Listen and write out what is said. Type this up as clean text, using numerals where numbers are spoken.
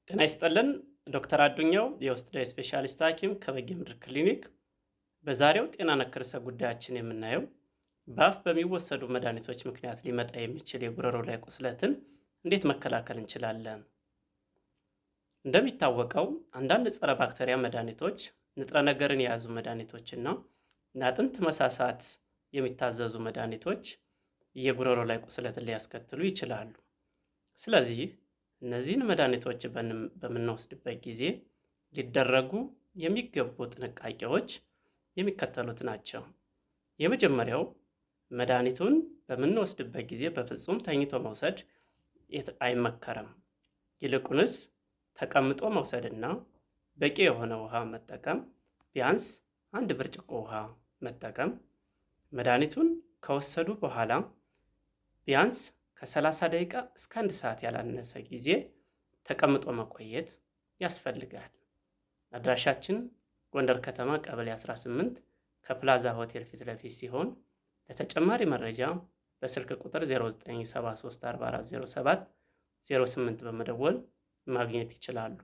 ጤና ይስጥልን። ዶክተር አዱኛው የውስጥ ደዌ ስፔሻሊስት ሐኪም ከበጌ ምድር ክሊኒክ። በዛሬው ጤና ነክ ርዕሰ ጉዳያችን የምናየው በአፍ በሚወሰዱ መድኃኒቶች ምክንያት ሊመጣ የሚችል የጉሮሮ ላይ ቁስለትን እንዴት መከላከል እንችላለን? እንደሚታወቀው አንዳንድ ጸረ ባክቴሪያ መድኃኒቶች፣ ንጥረ ነገርን የያዙ መድኃኒቶችና ለአጥንት መሳሳት የሚታዘዙ መድኃኒቶች የጉሮሮ ላይ ቁስለትን ሊያስከትሉ ይችላሉ። ስለዚህ እነዚህን መድኃኒቶች በምንወስድበት ጊዜ ሊደረጉ የሚገቡ ጥንቃቄዎች የሚከተሉት ናቸው። የመጀመሪያው መድኃኒቱን በምንወስድበት ጊዜ በፍጹም ተኝቶ መውሰድ አይመከርም። ይልቁንስ ተቀምጦ መውሰድና በቂ የሆነ ውሃ መጠቀም፣ ቢያንስ 1 ብርጭቆ ውሃ መጠቀም፣ መድኃኒቱን ከወሰዱ በኋላ ቢያንስ ከ30 ደቂቃ እስከ 1 ሰዓት ያላነሰ ጊዜ ተቀምጦ መቆየት ያስፈልጋል። አድራሻችን ጎንደር ከተማ ቀበሌ 18 ከፕላዛ ሆቴል ፊት ለፊት ሲሆን ለተጨማሪ መረጃ በስልክ ቁጥር 0973440708 በመደወል ማግኘት ይችላሉ።